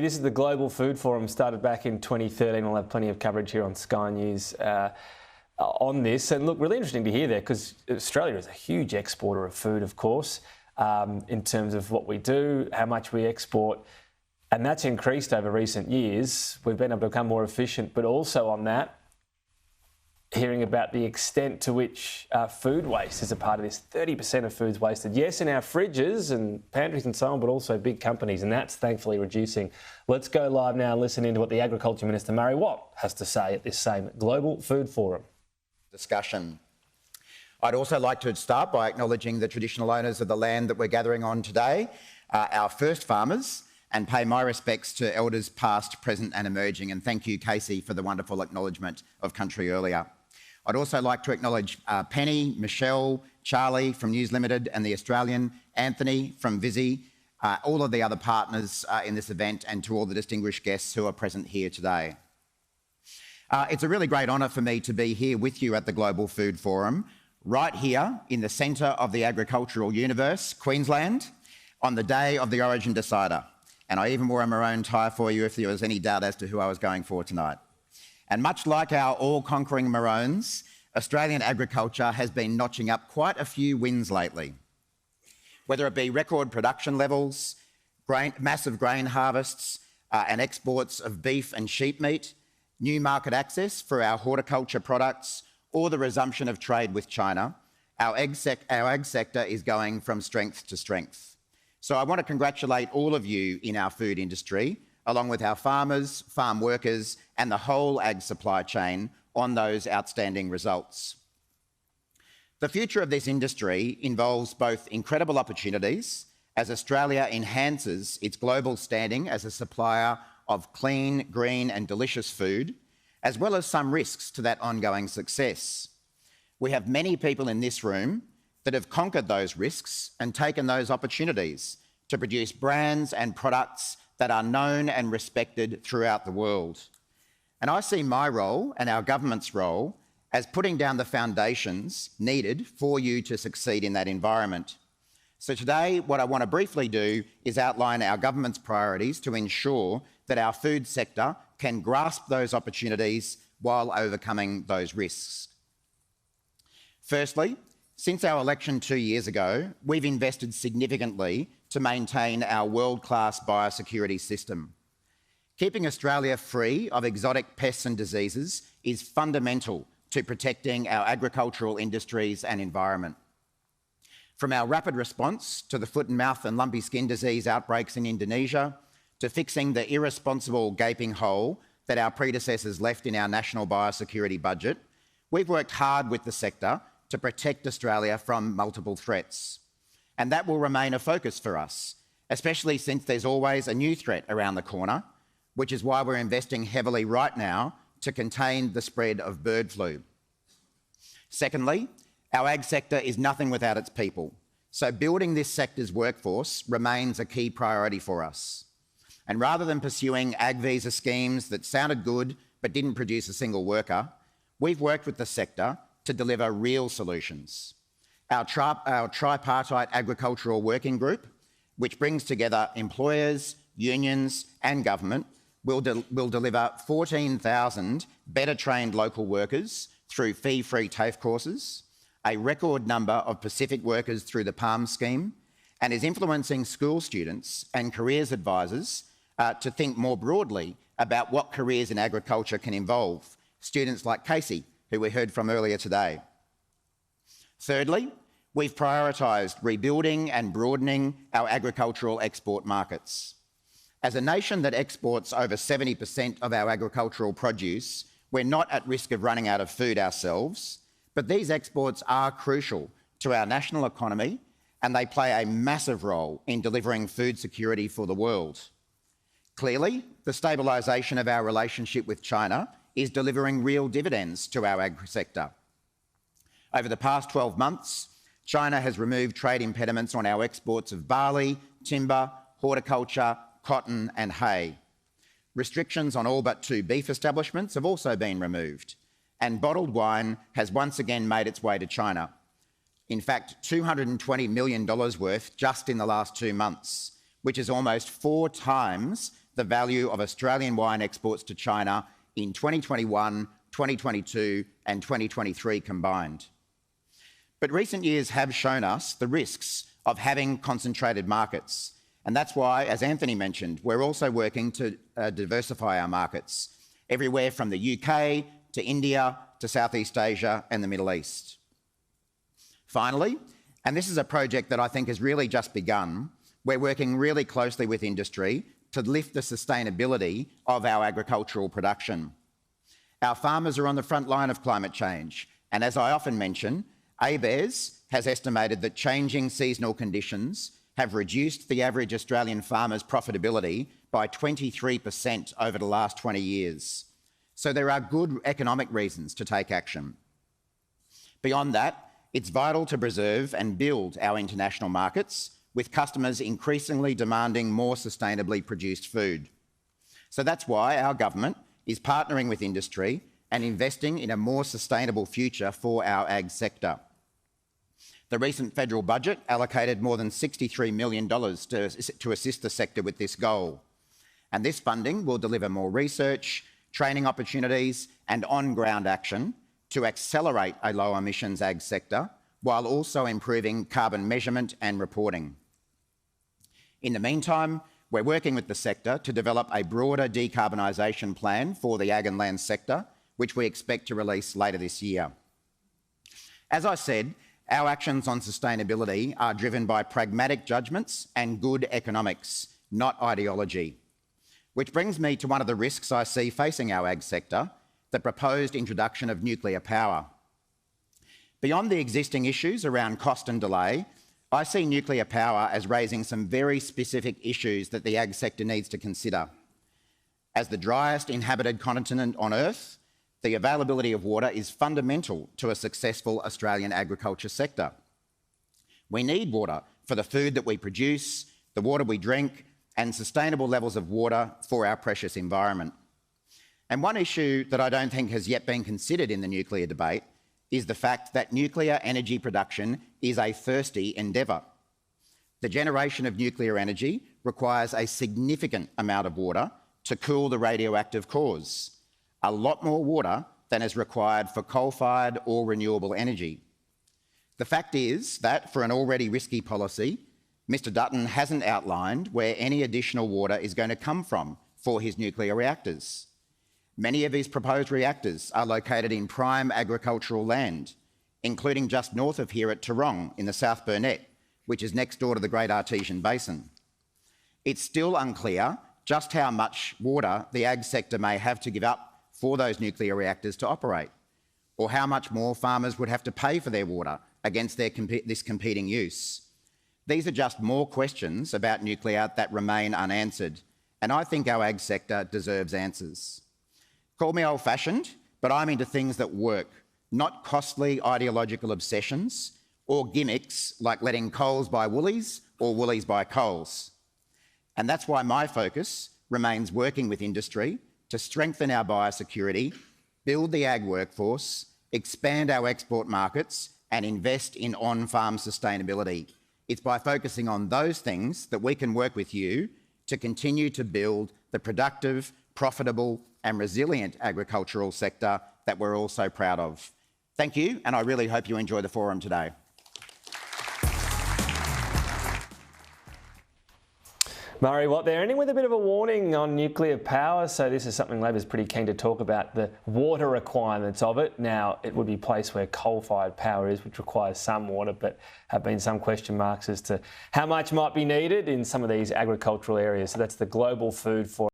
This is the Global Food Forum, started back in 2013. We'll have plenty of coverage here on Sky News on this. And look, really interesting to hear there, because Australia is a huge exporter of food, of course, in terms of what we do, how much we export. And that's increased over recent years. We've been able to become more efficient, but also on that, hearing about the extent to which food waste is a part of this. 30% of food's wasted. Yes, in our fridges and pantries and so on, but also big companies, and that's thankfully reducing. Let's go live now and listen into what the Agriculture Minister, Murray Watt, has to say at this same Global Food Forum. Discussion. I'd also like to start by acknowledging the traditional owners of the land that we're gathering on today, our first farmers, and pay my respects to elders past, present and emerging. And thank you, Casey, for the wonderful acknowledgement of country earlier. I'd also like to acknowledge Penny, Michelle, Charlie from News Limited and The Australian, Anthony from Visi, all of the other partners in this event, and to all the distinguished guests who are present here today. It's a really great honour for me to be here with you at the Global Food Forum, right here in the centre of the agricultural universe, Queensland, on the day of the Origin Decider. And I even wore a maroon tie for you if there was any doubt as to who I was going for tonight. And much like our all-conquering Maroons, Australian agriculture has been notching up quite a few wins lately. Whether it be record production levels, massive grain harvests and exports of beef and sheep meat, new market access for our horticulture products, or the resumption of trade with China, our ag sector is going from strength to strength. So I want to congratulate all of you in our food industry, along with our farmers, farm workers and the whole ag supply chain on those outstanding results. The future of this industry involves both incredible opportunities as Australia enhances its global standing as a supplier of clean, green and delicious food, as well as some risks to that ongoing success. We have many people in this room that have conquered those risks and taken those opportunities to produce brands and products that are known and respected throughout the world. And I see my role and our government's role as putting down the foundations needed for you to succeed in that environment. So today, what I want to briefly do is outline our government's priorities to ensure that our food sector can grasp those opportunities while overcoming those risks. Firstly, since our election 2 years ago, we've invested significantly to maintain our world-class biosecurity system. Keeping Australia free of exotic pests and diseases is fundamental to protecting our agricultural industries and environment. From our rapid response to the foot and mouth and lumpy skin disease outbreaks in Indonesia, to fixing the irresponsible gaping hole that our predecessors left in our national biosecurity budget, we've worked hard with the sector to protect Australia from multiple threats. And that will remain a focus for us, especially since there's always a new threat around the corner, which is why we're investing heavily right now to contain the spread of bird flu. Secondly, our ag sector is nothing without its people, so building this sector's workforce remains a key priority for us. And rather than pursuing ag visa schemes that sounded good but didn't produce a single worker, we've worked with the sector to deliver real solutions. Our tripartite agricultural working group, which brings together employers, unions and government, will deliver 14,000 better trained local workers through fee-free TAFE courses, a record number of Pacific workers through the PALM scheme, and is influencing school students and careers advisors to think more broadly about what careers in agriculture can involve, students like Casey, who we heard from earlier today. Thirdly, we've prioritised rebuilding and broadening our agricultural export markets. As a nation that exports over 70% of our agricultural produce, we're not at risk of running out of food ourselves, but these exports are crucial to our national economy and they play a massive role in delivering food security for the world. Clearly, the stabilisation of our relationship with China is delivering real dividends to our agri sector. Over the past 12 months, China has removed trade impediments on our exports of barley, timber, horticulture, cotton and hay. Restrictions on all but 2 beef establishments have also been removed, and bottled wine has once again made its way to China. In fact, $220 million worth just in the last 2 months, which is almost 4 times the value of Australian wine exports to China in 2021, 2022 and 2023 combined. But recent years have shown us the risks of having concentrated markets. And that's why, as Anthony mentioned, we're also working to diversify our markets, everywhere from the UK to India to Southeast Asia and the Middle East. Finally, and this is a project that I think has really just begun, we're working really closely with industry to lift the sustainability of our agricultural production. Our farmers are on the front line of climate change, and as I often mention, ABARES has estimated that changing seasonal conditions have reduced the average Australian farmer's profitability by 23% over the last 20 years. So there are good economic reasons to take action. Beyond that, it's vital to preserve and build our international markets, with customers increasingly demanding more sustainably produced food. So that's why our government is partnering with industry and investing in a more sustainable future for our ag sector. The recent federal budget allocated more than $63 million to assist the sector with this goal. And this funding will deliver more research, training opportunities and on-ground action to accelerate a low emissions ag sector, while also improving carbon measurement and reporting. In the meantime, we're working with the sector to develop a broader decarbonisation plan for the ag and land sector, which we expect to release later this year. As I said, our actions on sustainability are driven by pragmatic judgments and good economics, not ideology. Which brings me to one of the risks I see facing our ag sector, the proposed introduction of nuclear power. Beyond the existing issues around cost and delay, I see nuclear power as raising some very specific issues that the ag sector needs to consider. As the driest inhabited continent on Earth, the availability of water is fundamental to a successful Australian agriculture sector. We need water for the food that we produce, the water we drink, and sustainable levels of water for our precious environment. And one issue that I don't think has yet been considered in the nuclear debate is the fact that nuclear energy production is a thirsty endeavour. The generation of nuclear energy requires a significant amount of water to cool the radioactive cores, a lot more water than is required for coal-fired or renewable energy. The fact is that, for an already risky policy, Mr Dutton hasn't outlined where any additional water is going to come from for his nuclear reactors. Many of his proposed reactors are located in prime agricultural land, including just north of here at Tarong in the South Burnett, which is next door to the Great Artesian Basin. It's still unclear just how much water the ag sector may have to give up for those nuclear reactors to operate, or how much more farmers would have to pay for their water against this competing use. These are just more questions about nuclear that remain unanswered, and I think our ag sector deserves answers. Call me old-fashioned, but I'm into things that work, not costly ideological obsessions or gimmicks like letting Coles buy Woolies or Woolies buy Coles. And that's why my focus remains working with industry to strengthen our biosecurity, build the ag workforce, expand our export markets and invest in on-farm sustainability. It's by focusing on those things that we can work with you to continue to build the productive, profitable and resilient agricultural sector that we're all so proud of. Thank you, and I really hope you enjoy the forum today. Murray Watt there, ending with a bit of a warning on nuclear power. So this is something Labor's pretty keen to talk about, the water requirements of it. Now, it would be a place where coal-fired power is, which requires some water, but have been some question marks as to how much might be needed in some of these agricultural areas. So that's the global food for